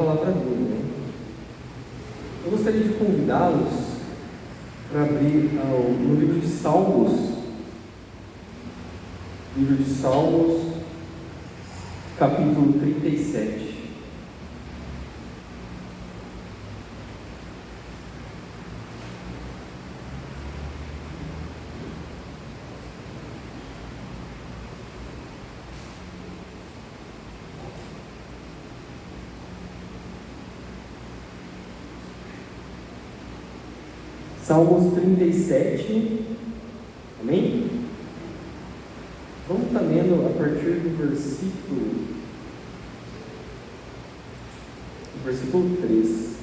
palavra dele, né? Eu gostaria de convidá-los para abrir no livro de Salmos, capítulo 37. Salmos 37, amém? Vamos estar lendo a partir do versículo 3,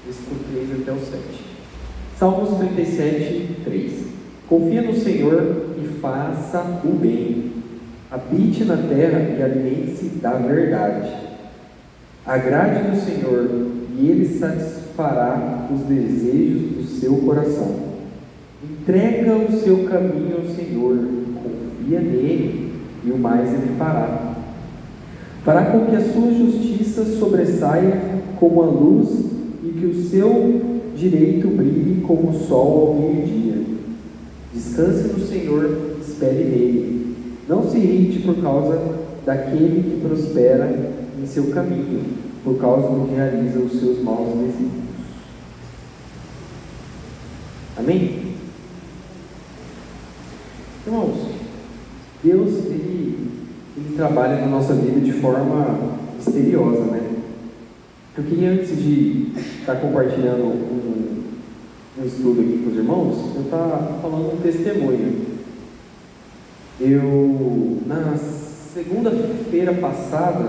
versículo 3 até o 7. Salmos 37, 3. Confia no Senhor e faça o bem, habite na terra e alimente-se da verdade. Agrade no Senhor e Ele satisfará os desejos do seu coração. Entrega o seu caminho ao Senhor, confia nele e o mais Ele fará. Fará com que a sua justiça sobressaia como a luz e que o seu direito brilhe como o sol ao meio-dia. Descanse no Senhor, espere nele. Não se irrite por causa daquele que prospera em seu caminho, por causa do que realiza os seus maus desígnios. Amém? Irmãos, Deus, Ele trabalha na nossa vida de forma misteriosa, né? Eu queria, antes de estar compartilhando um estudo aqui com os irmãos, eu estava falando um testemunho. Na segunda-feira passada,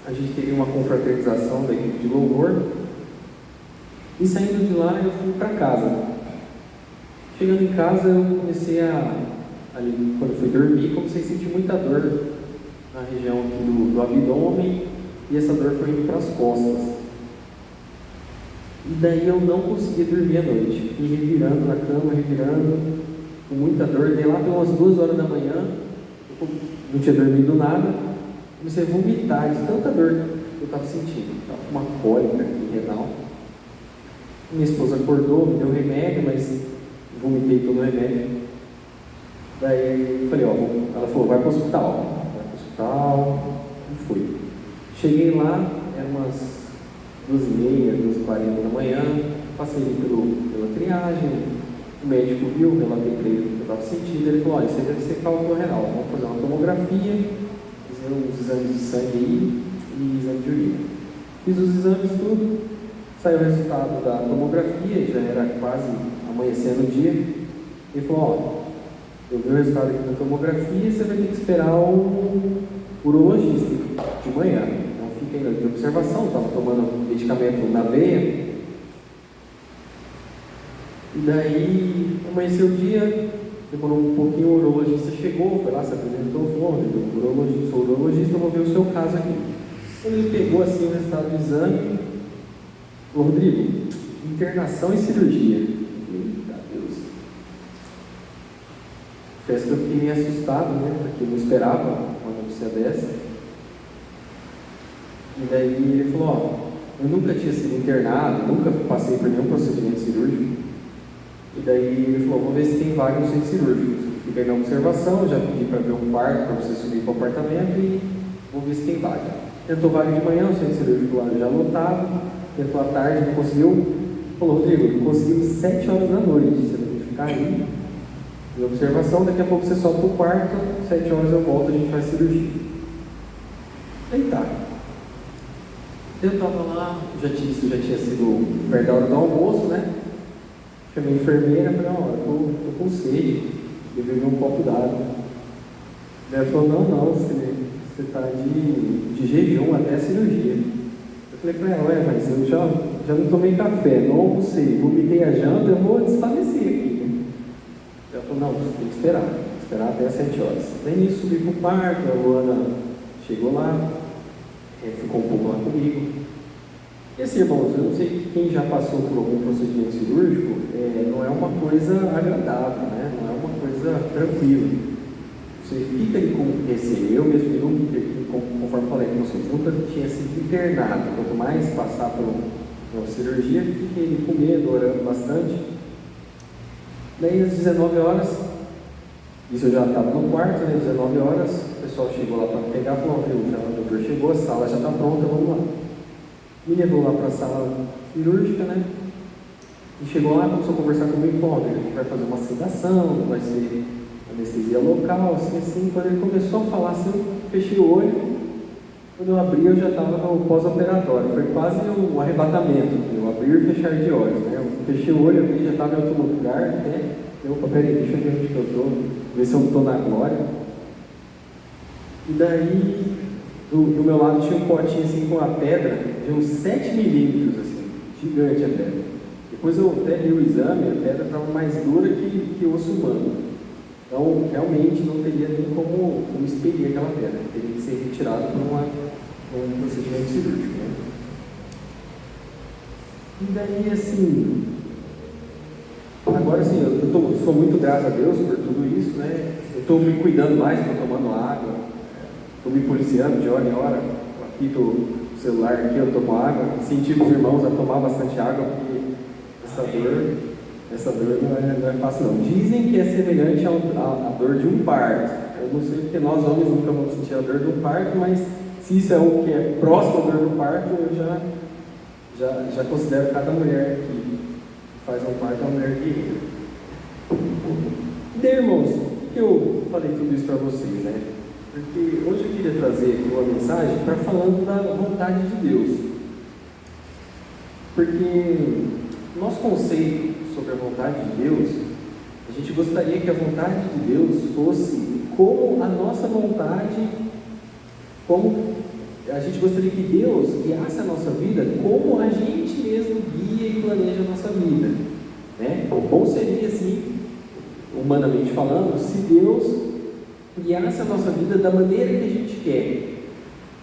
a gente teve uma confraternização da equipe de louvor, e saindo de lá eu fui para casa. Chegando em casa, eu comecei ali, quando eu fui dormir, comecei a sentir muita dor na região aqui do abdômen, e essa dor foi indo para as costas. E daí eu não conseguia dormir à noite, fiquei revirando na cama, com muita dor. Daí lá pelas 2 horas da manhã, eu não tinha dormido nada, comecei a vomitar de tanta dor que eu estava sentindo. Estava com uma cólica aqui renal. Minha esposa acordou, me deu remédio, mas vomitei todo o remédio. Daí eu falei, ela falou, vai para o hospital. E fui. Cheguei lá, eram umas 2h30, 2h40 da manhã, passei pela triagem, o médico viu, relatei para ele o que eu estava sentindo, ele falou, isso aí deve ser cálculo renal, vamos fazer uma tomografia, fazer uns exames de sangue aí e exame de urina. Fiz os exames tudo, saiu o resultado da tomografia, já era quase amanhecendo o dia. Ele falou, eu vi o resultado aqui da tomografia, você vai ter que esperar o urologista de manhã. Então fica ainda de observação, estava tomando medicamento na veia. E daí amanheceu o dia, demorou um pouquinho, o urologista chegou, foi lá, se apresentou, falou, sou urologista, eu vou ver o seu caso aqui. Quando ele pegou assim o resultado do exame, falou, Rodrigo, internação e cirurgia. Eita Deus. Parece que eu fiquei meio assustado, né? Porque eu não esperava uma notícia dessa. E daí ele falou, eu nunca tinha sido internado, nunca passei por nenhum procedimento cirúrgico. E daí ele falou, vamos ver se tem vaga no centro cirúrgico. Fiquei na observação, já pedi para ver um quarto para você subir para o apartamento e vamos ver se tem vaga. Tentou vaga de manhã, o centro cirúrgico lá já lotado. Tentou à tarde, não conseguiu. Falou, Rodrigo, não conseguiu 7 horas da noite. Você vai ter que ficar aí em observação, daqui a pouco você sobe para o quarto, 7 horas eu volto, a gente faz cirurgia. Aí tá. Eu estava lá, já tinha sido perto da hora do almoço, né? Chamei a enfermeira e falei, eu tô com sede, eu bebi um copo d'água. Ela falou, não, você está de jejum até a cirurgia. Eu falei para ela, mas eu já não tomei café, não almocei, vomitei a janta, eu vou desfalecer aqui. Ela falou, não, você tem que esperar até as 7 horas. Daí nisso subi para o quarto, a Luana chegou lá, ficou um pouco lá comigo. E assim, irmãos, eu não sei quem já passou por algum procedimento cirúrgico, não é uma coisa agradável, né? Não é uma coisa tranquila. você fica ali com receio. Eu mesmo, conforme falei com vocês, nunca tinha sido internado. Quanto mais passar por uma cirurgia, fiquei ali com medo, orando bastante. Daí às 19 horas, isso eu já estava no quarto, né? 19 horas, o pessoal chegou lá para me pegar, falou: o doutor chegou, a sala já está pronta, vamos lá. Me levou lá para a sala cirúrgica, né? E chegou lá, começou a conversar comigo, falou: a gente vai fazer uma sedação, vai ser anestesia local, assim. Quando ele começou a falar assim, eu fechei o olho. Quando eu abri, eu já estava no pós-operatório. Foi quase um arrebatamento, eu abrir e fechar de olhos, né? Eu fechei o olho, abri, já estava em outro lugar, né? Eu falei: peraí, deixa eu ver onde que eu estou, ver se eu estou na glória. E daí, do meu lado tinha um potinho assim com a pedra de uns 7 milímetros, assim, gigante a pedra. Depois eu até vi o exame, a pedra estava mais dura que osso humano. Então, realmente não teria nem como expelir aquela pedra, teria que ser retirado por um procedimento cirúrgico, né? E daí, assim, agora assim, eu sou muito grato a Deus por tudo isso, né? Eu estou me cuidando mais, estou tomando água, estou me policiando de hora em hora, eu apito o celular aqui, eu tomo água, incentivo os irmãos a tomar bastante água, porque essa dor não é fácil não. Dizem que é semelhante à dor de um parto. Eu não sei porque nós homens nunca vamos sentir a dor de um parto, mas se isso é o que é próximo à dor do parto, eu já considero cada mulher que faz um parto uma mulher guerreira. E daí, irmãos, por que eu falei tudo isso para vocês, né? Porque hoje eu queria trazer aqui uma mensagem para falando da vontade de Deus. Porque nosso conceito sobre a vontade de Deus, a gente gostaria que a vontade de Deus fosse como a nossa vontade, como a gente gostaria que Deus guiasse a nossa vida como a gente mesmo guia e planeja a nossa vida, né? Bom seria, assim, humanamente falando, se Deus guiasse a nossa vida da maneira que a gente quer,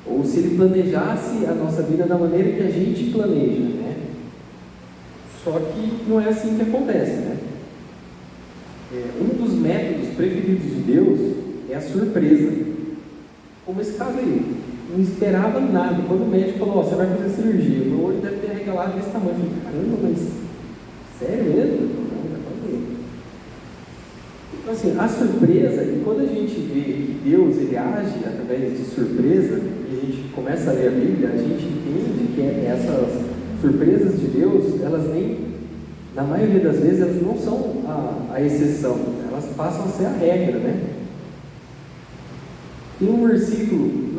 ou se Ele planejasse a nossa vida da maneira que a gente planeja, né? Só que não é assim que acontece, né? Um dos métodos preferidos de Deus é a surpresa. Como esse caso aí, não esperava nada. Quando o médico falou: você vai fazer cirurgia, meu olho deve ter arregalado desse tamanho. Eu falei: caramba, mas sério mesmo? Não, vai fazer. Então assim, a surpresa, e quando a gente vê que Deus ele age através de surpresa, e a gente começa a ler a Bíblia, a gente entende que essas surpresas de Deus, elas nem, na maioria das vezes, elas não são a exceção, elas passam a ser a regra, né? Tem um versículo,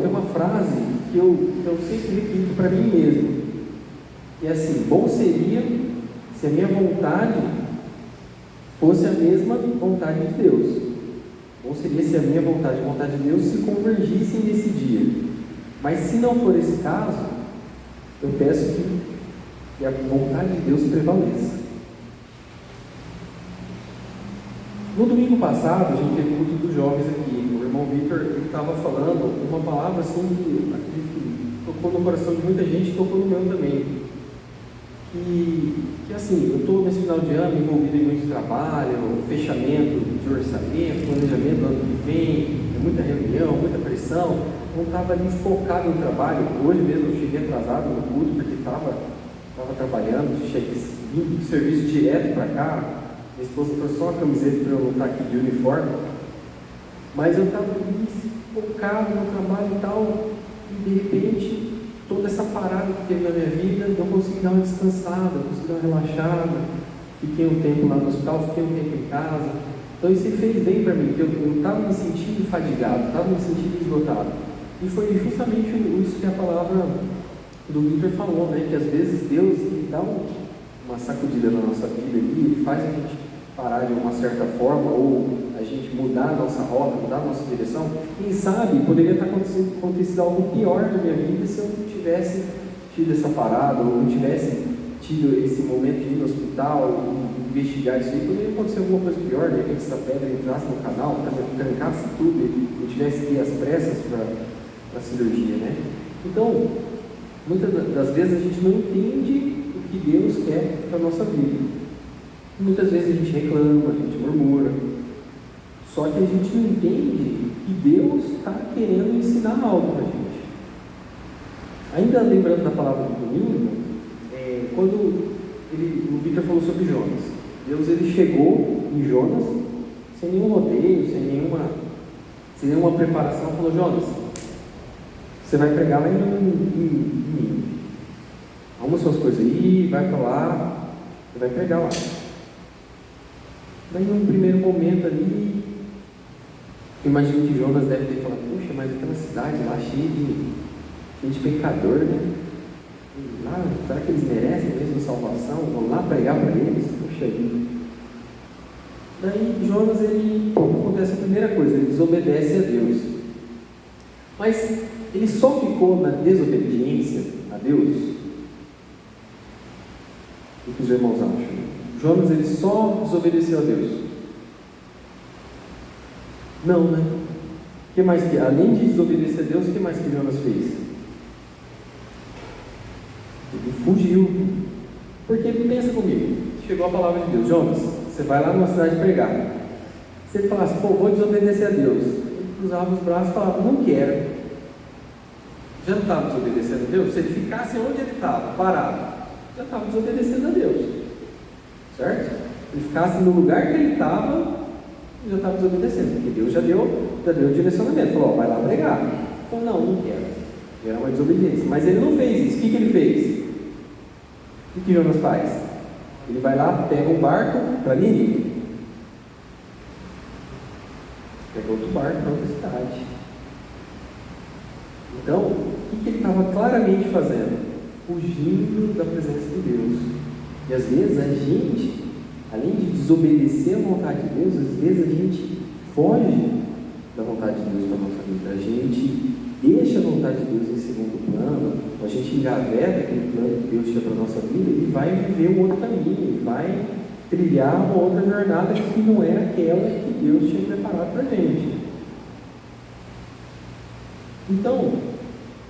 tem uma frase que eu sempre repito para mim mesmo, que é assim: bom seria se a minha vontade fosse a mesma vontade de Deus. Bom seria se a minha vontade e a vontade de Deus se convergissem nesse dia. Mas se não for esse caso, eu peço que a vontade de Deus prevaleça. No domingo passado, a gente teve o culto dos jovens aqui. O irmão Victor estava falando uma palavra assim que tocou no coração de muita gente, tocou no meu também. Que assim, eu estou nesse final de ano envolvido em muito trabalho, fechamento de orçamento, planejamento do ano que vem, muita reunião, muita pressão. Não estava ali focado no trabalho. Hoje mesmo eu cheguei atrasado no culto porque estava trabalhando, cheguei do serviço direto para cá. Minha esposa trouxe só a camiseta para eu não estar aqui de uniforme, mas eu estava ali focado no trabalho e tal, e de repente toda essa parada que teve na minha vida, eu consegui dar uma descansada, consegui dar uma relaxada, fiquei um tempo lá no hospital, fiquei um tempo em casa. Então isso fez bem para mim, porque eu estava me sentindo fadigado, estava me sentindo esgotado. E foi justamente isso que a palavra do Victor falou, né? Que às vezes Deus ele dá uma sacudida na nossa vida ali, Ele faz a gente parar de uma certa forma, ou a gente mudar a nossa rota, mudar a nossa direção. Quem sabe poderia estar acontecido algo pior na minha vida se eu não tivesse tido essa parada, ou não tivesse tido esse momento de ir no hospital e investigar isso aí. Poderia acontecer alguma coisa pior, de repente essa pedra entrasse no canal, trancasse tudo e eu tivesse que ir às pressas para a cirurgia, né? Então, muitas das vezes a gente não entende o que Deus quer para a nossa vida. Muitas vezes a gente reclama, a gente murmura. Só que a gente não entende que Deus está querendo ensinar algo para a gente. Ainda lembrando da palavra do domingo, quando o Victor falou sobre Jonas, Deus ele chegou em Jonas sem nenhum rodeio, sem nenhuma preparação, falou: Jonas, você vai pregar lá em Nínive. Arruma suas coisas aí, vai para lá, você vai pregar lá. Daí, num primeiro momento ali, imagino que Jonas deve ter falado: puxa, mas aquela cidade lá cheia de pecador, né? Lá, será que eles merecem mesmo salvação? Vamos lá pregar para eles? Puxa vida. Daí Jonas, acontece a primeira coisa, ele desobedece a Deus. Mas ele só ficou na desobediência a Deus? O que os irmãos acham? Jonas, ele só desobedeceu a Deus? Não, né? O que mais que, além de desobedecer a Deus, o que mais que Jonas fez? Ele fugiu. Porque, pensa comigo, chegou a palavra de Deus: Jonas, você vai lá numa cidade pregar. Se ele falasse: pô, vou desobedecer a Deus, ele cruzava os braços e falava: não quero. Já não estava desobedecendo a Deus? Se ele ficasse onde ele estava, parado, já estava desobedecendo a Deus, certo? Ele ficasse no lugar que ele estava, já estava desobedecendo, porque Deus já deu o direcionamento, falou: vai lá pregar. Ele falou: não quero. Era uma desobediência, mas ele não fez isso. O que ele fez? O que Jonas faz? Ele vai lá, pega um barco para Nínive, pega outro barco para outra cidade. Então, o que ele estava claramente fazendo? Fugindo da presença de Deus. E às vezes a gente, além de desobedecer a vontade de Deus, às vezes a gente foge da vontade de Deus para a nossa vida. A gente deixa a vontade de Deus em segundo plano, a gente engaveta aquele plano que Deus tinha para a nossa vida e vai viver um outro caminho, e vai trilhar uma outra jornada que não é aquela que Deus tinha preparado para a gente. Então,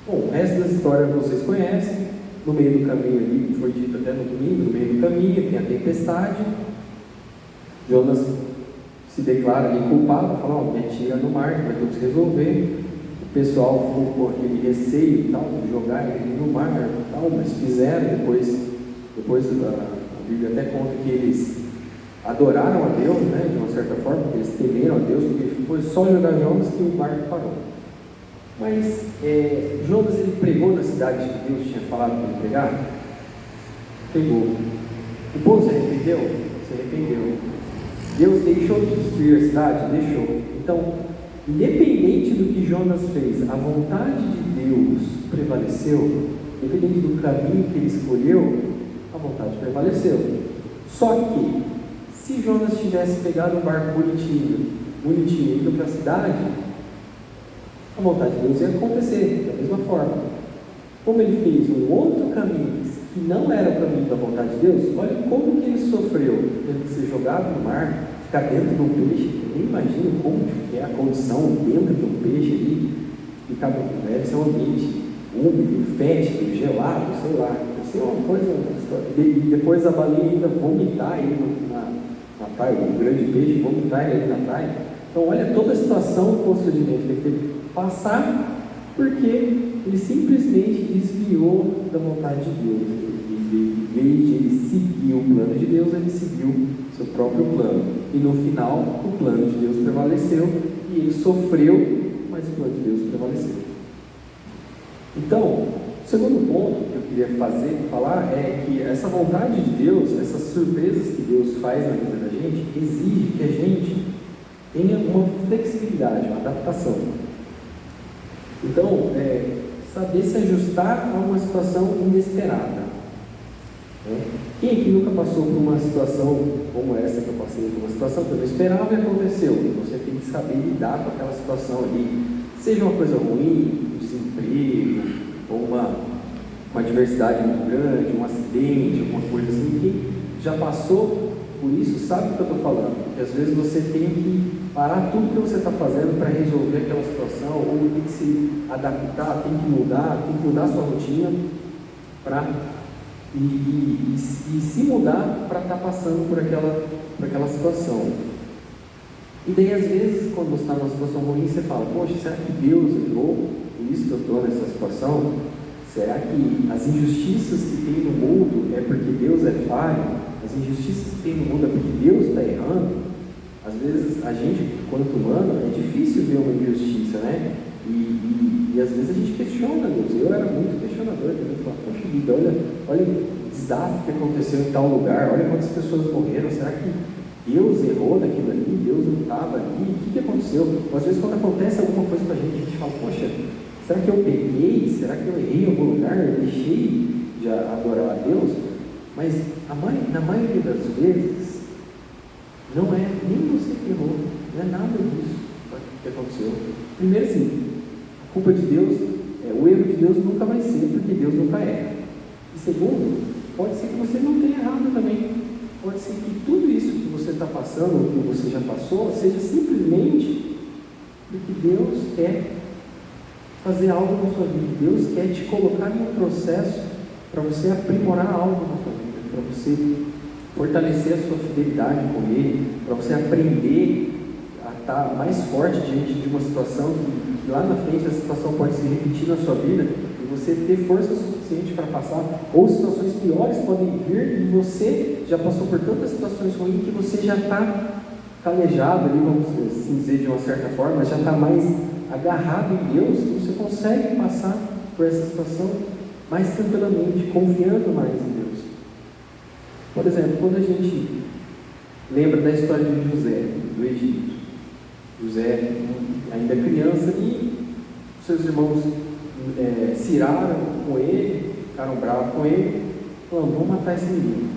bom, o resto das histórias vocês conhecem. No meio do caminho ali, foi dito até no domingo, no meio do caminho tem a tempestade. Jonas se declara ali culpado, fala: me atira no mar, que vai ter que se resolver. O pessoal ficou com aquele receio e tal, de jogar ele no mar e tal, mas fizeram. Depois a Bíblia até conta que eles adoraram a Deus, né, de uma certa forma, porque eles temeram a Deus, porque foi só jogar Jonas que o barco parou. Mas Jonas, ele pregou na cidade que Deus tinha falado para ele pregar? Pregou. O povo se arrependeu? Se arrependeu. Deus deixou de destruir a cidade? Deixou. Então, independente do que Jonas fez, a vontade de Deus prevaleceu. Independente do caminho que ele escolheu, a vontade prevaleceu. Só que, se Jonas tivesse pegado um barco bonitinho indo para a cidade, a vontade de Deus ia acontecer da mesma forma. Como ele fez um outro caminho que não era o caminho da vontade de Deus, olha como que ele sofreu, tendo que ser jogado no mar, ficar dentro de um peixe. Eu nem imagino como que é a condição dentro de um peixe ali, deve ser um ambiente úmido, fétido, gelado, sei lá, deve ser uma coisa. E depois a baleia ainda vomitar ele na praia, o grande peixe vomitar ele ali na praia. Então olha toda a situação, o constrangimento que ele teve que passar, porque ele simplesmente desviou da vontade de Deus. Em vez de ele seguir o plano de Deus, ele seguiu seu próprio plano. E no final, o plano de Deus prevaleceu e ele sofreu, mas o plano de Deus prevaleceu. Então, o segundo ponto que eu queria falar é que essa vontade de Deus, essas surpresas que Deus faz na vida da gente, exige que a gente tenha uma flexibilidade, uma adaptação. Então, saber se ajustar a uma situação inesperada. Quem aqui nunca passou por uma situação como essa que eu passei, uma situação que eu não esperava e aconteceu? Você tem que saber lidar com aquela situação ali, seja uma coisa ruim, um desemprego, ou uma adversidade muito grande, um acidente, alguma coisa assim. Quem já passou por isso sabe o que eu estou falando, porque às vezes você tem que parar tudo que você está fazendo para resolver aquela situação, ou tem que se adaptar, tem que mudar a sua rotina e se mudar para estar passando por aquela situação. E daí, às vezes, quando você está numa situação ruim, você fala, poxa, será que Deus errou? Por isso que eu estou nessa situação? Será que as injustiças que tem no mundo é porque Deus é falho? As injustiças que tem no mundo é porque Deus está errando? Às vezes, a gente, quanto humano, é difícil ver uma injustiça, né? E às vezes a gente questiona Deus. Eu era muito questionador, eu falava, poxa vida, olha o desastre que aconteceu em tal lugar, olha quantas pessoas morreram, será que Deus errou naquilo ali? Deus não estava ali? O que aconteceu? Às vezes, quando acontece alguma coisa com a gente fala, poxa, será que eu peguei? Será que eu errei em algum lugar? Eu deixei de adorar a Deus? Mas na maioria das vezes, não é nem você que errou, não é nada disso que aconteceu. Primeiro, sim, a culpa de Deus, o erro de Deus nunca vai ser, porque Deus nunca erra. E segundo, pode ser que você não tenha errado também. Pode ser que tudo isso que você está passando, ou que você já passou, seja simplesmente porque Deus quer fazer algo na sua vida. Deus quer te colocar em um processo para você aprimorar algo na sua vida, para você fortalecer a sua fidelidade com Ele, para você aprender a estar mais forte diante de uma situação que lá na frente a situação pode se repetir na sua vida e você ter força suficiente para passar, ou situações piores podem vir e você já passou por tantas situações ruins que você já está calejado ali, vamos assim dizer de uma certa forma, já está mais agarrado em Deus, e você consegue passar por essa situação mais tranquilamente, confiando mais em Deus. Por exemplo, quando a gente lembra da história de José, do Egito, José ainda criança e seus irmãos se iraram com ele, ficaram bravos com ele, falando, vamos matar esse menino.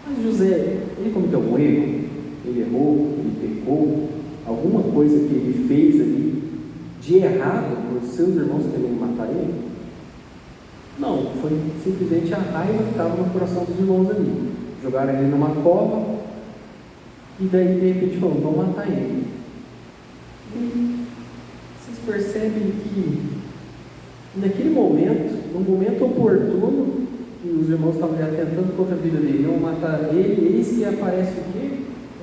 Mas José, ele cometeu um erro, ele errou, ele pecou, alguma coisa que ele fez ali de errado para os seus irmãos querendo matar ele? Não, foi simplesmente a raiva que estava no coração dos irmãos ali. Jogaram ele numa cova e daí de repente falaram, vamos matar ele. E vocês percebem que naquele momento, no momento oportuno, que os irmãos estavam atentando contra a vida dele, iam matar ele, eis que aparece o quê?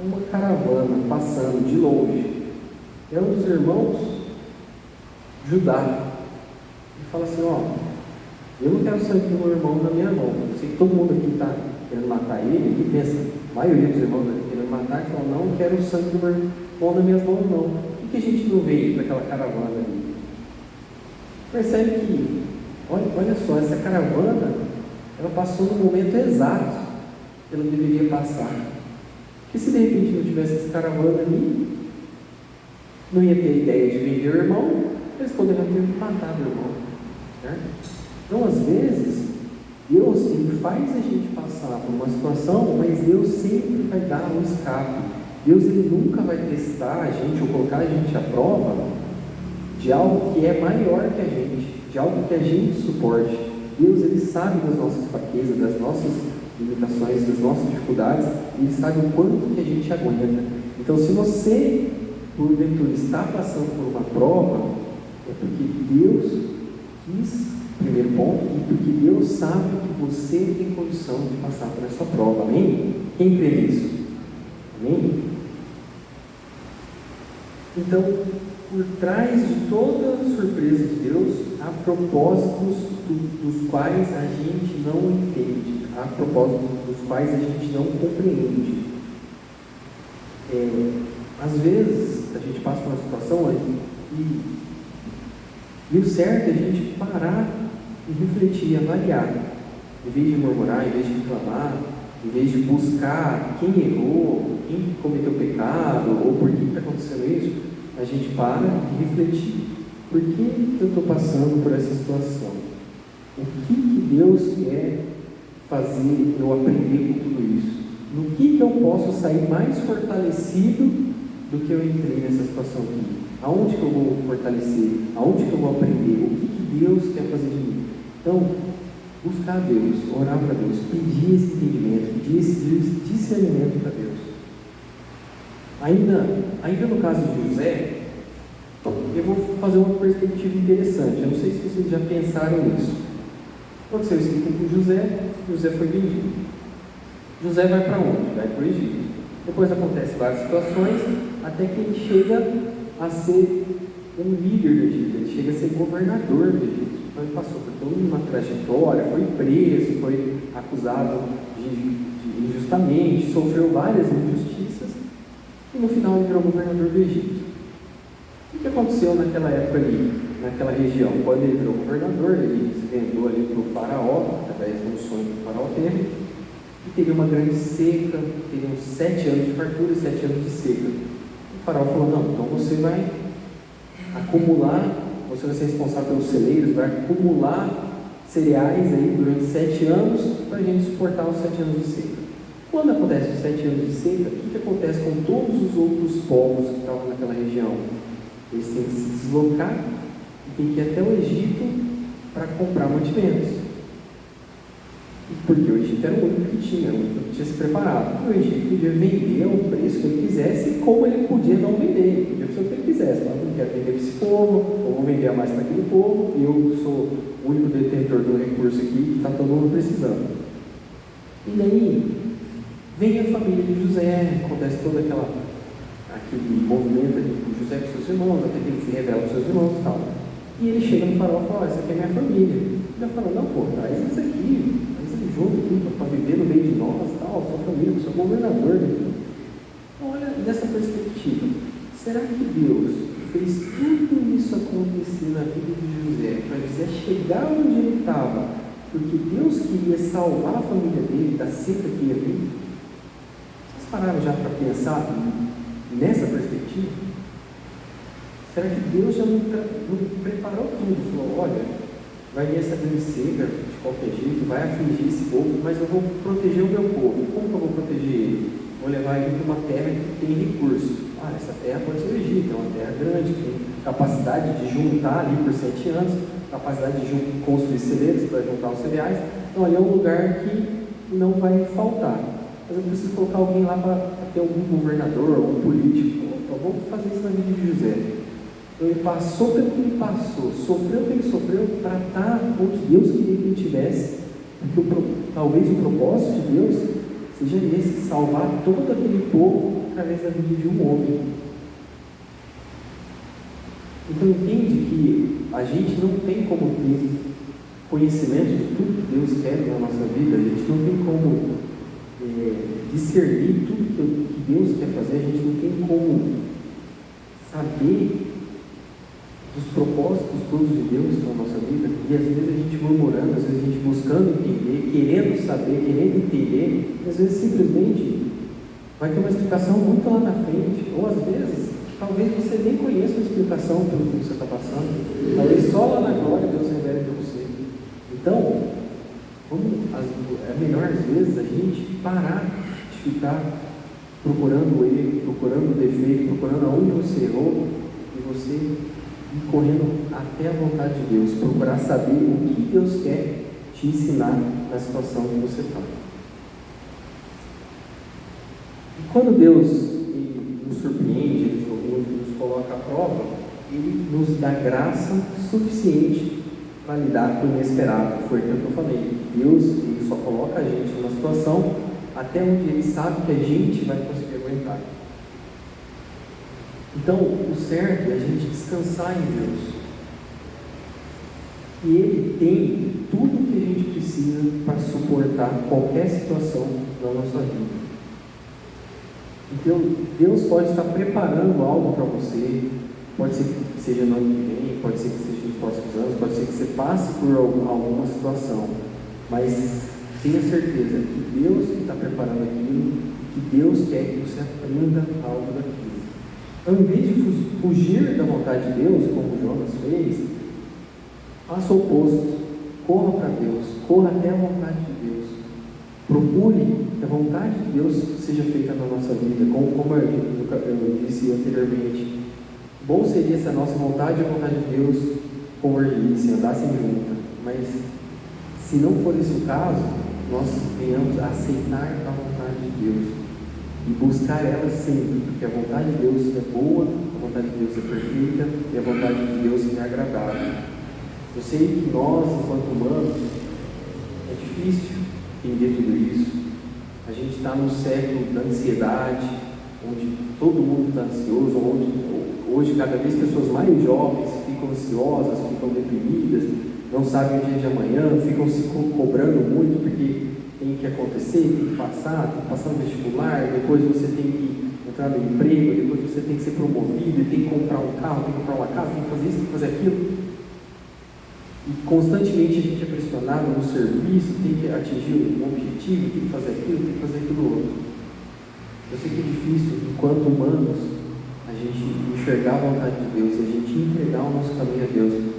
Uma caravana passando de longe. É um dos irmãos, Judá, e fala assim, eu não quero sangue do meu irmão na minha mão. Eu sei que todo mundo aqui está querendo matar ele, e pensa, a maioria dos irmãos aqui querendo matar, e fala, não quero o sangue do meu irmão nas minhas mãos não. Por que a gente não veio para aquela caravana ali? Percebe que, olha só, essa caravana, ela passou no momento exato que ela deveria passar. Porque se de repente não tivesse essa caravana ali, não ia ter a ideia de vender o irmão, eles poderiam ter matado o irmão. Certo? Então, às vezes, Deus ele faz a gente passar por uma situação, mas Deus sempre vai dar um escape. Deus ele nunca vai testar a gente ou colocar a gente à prova de algo que é maior que a gente, de algo que a gente suporte. Deus ele sabe das nossas fraquezas, das nossas limitações, das nossas dificuldades, e Ele sabe o quanto que a gente aguenta. Então, se você, porventura, está passando por uma prova, é porque Deus quis, primeiro ponto, e porque Deus sabe que você tem condição de passar por essa prova. Amém? Quem crê nisso? Amém? Então, por trás de toda surpresa de Deus, há propósitos dos quais a gente não entende, há propósitos dos quais a gente não compreende. Às vezes, a gente passa por uma situação e o certo é a gente parar e refletir, avaliar, em vez de murmurar, em vez de reclamar, em vez de buscar quem errou, quem cometeu pecado, ou por que está acontecendo isso, a gente para e refletir. Por que eu estou passando por essa situação? O que Deus quer fazer eu aprender com tudo isso? No que eu posso sair mais fortalecido do que eu entrei nessa situação aqui? Aonde que eu vou fortalecer? Aonde que eu vou aprender? O que Deus quer fazer de mim? Então, buscar a Deus, orar para Deus, pedir esse entendimento, pedir esse discernimento para Deus. Ainda no caso de José, eu vou fazer uma perspectiva interessante. Eu não sei se vocês já pensaram nisso. Aconteceu isso aqui com José foi vendido. José vai para onde? Vai para o Egito. Depois acontecem várias situações, até que ele chega a ser um líder do Egito, ele chega a ser governador do Egito. Então ele passou por toda uma trajetória, foi preso, foi acusado injustamente, sofreu várias injustiças, e no final ele virou governador do Egito. O que aconteceu naquela época ali, naquela região? Quando ele virou governador, ele se vendou ali para o faraó, através de um sonho que o faraó teve, e teria uma grande seca, teriam 7 anos de fartura e 7 anos de seca. O faraó falou: não, então você vai acumular, você vai ser responsável pelos celeiros, vai acumular cereais aí durante 7 anos para a gente suportar os 7 anos de seca. Quando acontece os 7 anos de seca, o que acontece com todos os outros povos que estavam naquela região? Eles têm que se deslocar e têm que ir até o Egito para comprar mantimentos. Porque o Egito era o único que tinha, o único que tinha se preparado. E o Egito podia vender ao preço que ele quisesse, como ele podia não vender. Ele podia fazer o que ele quisesse. Eu não quero vender para esse povo, eu vou vender a mais para aquele povo, e eu sou o único detentor do recurso aqui que está todo mundo precisando. E daí, vem a família de José, acontece todo aquele movimento ali com José com seus irmãos, até que ele se revela para seus irmãos e tal. E ele chega no faraó e fala: essa aqui é minha família. Ele fala: não, pô, traz isso aqui, traz isso junto aqui, para viver no meio de nós e tal, sua família, sou governador daqui. Então, olha, dessa perspectiva, será que Deus fez tudo isso acontecer na vida de José, para José chegar onde ele estava, porque Deus queria salvar a família dele da seca que ia vir? Vocês pararam já para pensar nessa perspectiva? Será que Deus já não preparou tudo? Falou: olha, vai vir essa grande seca de qualquer jeito, vai afligir esse povo, mas eu vou proteger o meu povo. Como que eu vou proteger ele? Vou levar ele para uma terra que tem recursos. Essa terra pode ser o Egito, é uma terra grande, que tem capacidade de juntar ali por 7 anos, capacidade de construir celeiros para juntar os cereais. Então ali é um lugar que não vai faltar. Mas eu preciso colocar alguém lá para ter algum governador ou um político. Então vamos fazer isso na vida de José. Então ele passou pelo que ele passou, sofreu o que ele sofreu para estar onde Deus queria que ele estivesse, porque talvez o propósito de Deus seja esse: salvar todo aquele povo através da vida de um homem. Então entende que a gente não tem como ter conhecimento de tudo que Deus quer na nossa vida, a gente não tem como discernir tudo que Deus quer fazer, a gente não tem como saber dos propósitos todos de Deus na nossa vida, e às vezes a gente murmurando, às vezes a gente buscando entender, querendo saber, querendo entender, e às vezes simplesmente vai ter uma explicação muito lá na frente, ou às vezes, talvez você nem conheça a explicação pelo que você está passando, talvez só lá na glória Deus revele para você. Então, é melhor às vezes a gente parar de ficar procurando o erro, procurando o defeito, procurando aonde você errou, e você ir correndo até a vontade de Deus, procurar saber o que Deus quer te ensinar na situação que você está. E quando Deus nos surpreende, Ele nos coloca à prova, Ele nos dá graça suficiente para lidar com o inesperado. Foi aquilo que eu falei. Deus, Ele só coloca a gente numa situação até onde Ele sabe que a gente vai conseguir aguentar. Então, o certo é a gente descansar em Deus. E Ele tem tudo o que a gente precisa para suportar qualquer situação da nossa vida. Então, Deus pode estar preparando algo para você, pode ser que seja no ano que vem, pode ser que seja nos próximos anos, pode ser que você passe por alguma situação, mas tenha certeza que Deus está preparando aquilo, que Deus quer que você aprenda algo daquilo. Ao invés de fugir da vontade de Deus, como Jonas fez, faça o oposto, corra para Deus, corra até a vontade de Deus. Procure que a vontade de Deus seja feita na nossa vida, como eu disse anteriormente. Bom seria se a nossa vontade e a vontade de Deus convergissem, andassem juntas, mas se não for esse o caso, nós venhamos a aceitar a vontade de Deus e buscar ela sempre, porque a vontade de Deus é boa, a vontade de Deus é perfeita e a vontade de Deus é agradável. Eu sei que nós, enquanto humanos, é difícil entender tudo isso. A gente está no século da ansiedade, onde todo mundo está ansioso, onde hoje cada vez pessoas mais jovens ficam ansiosas, ficam deprimidas, não sabem o dia de amanhã, ficam se cobrando muito porque tem que acontecer, tem que passar no vestibular, depois você tem que entrar no emprego, depois você tem que ser promovido, tem que comprar um carro, tem que comprar uma casa, tem que fazer isso, tem que fazer aquilo. E constantemente a gente é pressionado no serviço, tem que atingir um objetivo, tem que fazer aquilo outro. Eu sei que é difícil, enquanto humanos, a gente enxergar a vontade de Deus, a gente entregar o nosso caminho a Deus.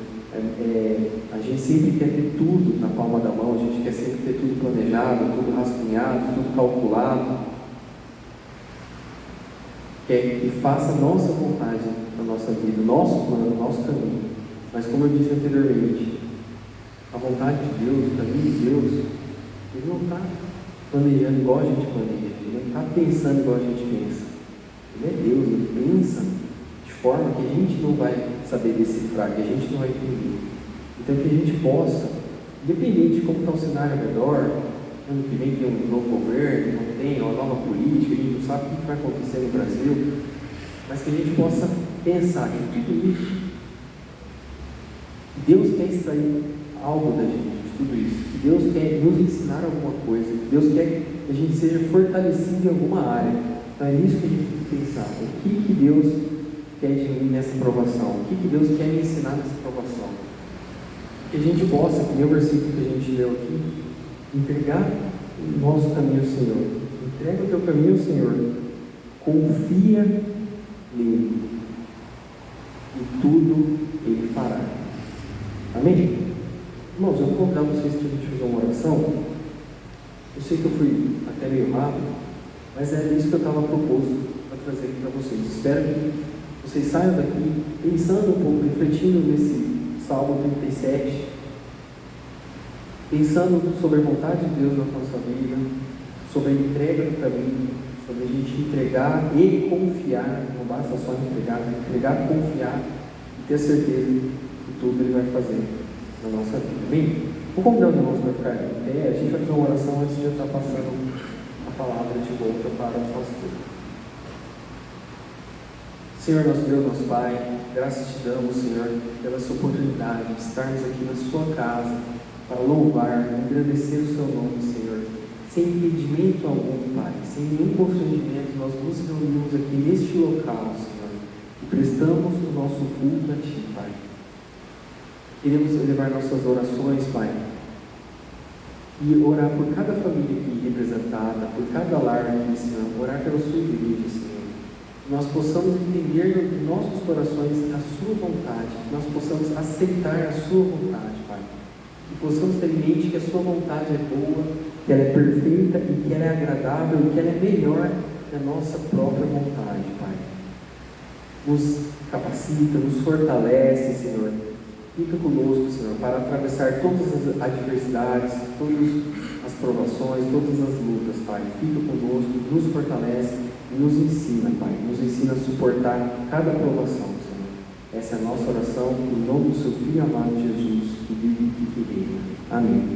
A gente sempre quer ter tudo na palma da mão, a gente quer sempre ter tudo planejado, tudo rascunhado, tudo calculado. Quer que faça a nossa vontade na nossa vida, nosso plano, nosso caminho. Mas como eu disse anteriormente, a vontade de Deus, o caminho de Deus, Ele não está planejando igual a gente planeja, Ele não está pensando igual a gente pensa. Ele é Deus, Ele pensa de forma que a gente não vai saber decifrar, que a gente não vai entender. Então que a gente possa, independente de como está o cenário ao redor, ano que vem tem um novo governo, não tem uma nova política, a gente não sabe o que vai acontecer no Brasil, mas que a gente possa pensar que tudo isso, Deus quer extrair algo da gente, de tudo isso, que Deus quer nos ensinar alguma coisa, que Deus quer que a gente seja fortalecido em alguma área. Então é nisso que a gente tem que pensar. O que Deus quer de mim nessa provação? O que Deus quer me ensinar nessa provação? Que a gente possa, que o versículo que a gente leu aqui, entregar o nosso caminho ao Senhor. Entrega o teu caminho ao Senhor. Confia nele. E tudo Ele fará. Amém? Irmãos, eu vou convidar vocês para a gente fazer uma oração. Eu sei que eu fui até meio rápido, mas é isso que eu estava proposto para trazer aqui para vocês. Espero que vocês saiam daqui pensando um pouco, refletindo nesse Salmo 37, pensando sobre a vontade de Deus na nossa vida, sobre a entrega do caminho, sobre a gente entregar e confiar. Não basta só entregar, confiar e ter certeza que tudo Ele vai fazer na nossa vida. Amém? Vou convidar os irmãos para ficar em pé. A gente vai fazer uma oração antes de eu estar passando a palavra de volta para o pastor. Senhor, nosso Deus, nosso Pai, graças te damos, Senhor, pela sua oportunidade de estarmos aqui na sua casa para louvar, agradecer o seu nome, Senhor, sem impedimento algum, Pai, sem nenhum constrangimento. Nós nos reunimos aqui neste local, Senhor, e prestamos o nosso culto a Ti, Pai. Queremos elevar nossas orações, Pai, e orar por cada família aqui representada, por cada lar aqui, Senhor, orar pela sua igreja, Senhor. Que nós possamos entender em nossos corações a sua vontade, que nós possamos aceitar a sua vontade, Pai. Que possamos ter em mente que a sua vontade é boa, que ela é perfeita e que ela é agradável e que ela é melhor que a nossa própria vontade, Pai. Nos capacita, nos fortalece, Senhor. Fica conosco, Senhor, para atravessar todas as adversidades, todas as provações, todas as lutas, Pai. Fica conosco, nos fortalece e nos ensina, Pai. Nos ensina a suportar cada provação, Senhor. Essa é a nossa oração, em nome do seu Filho amado Jesus, que vive e que reina. Amém.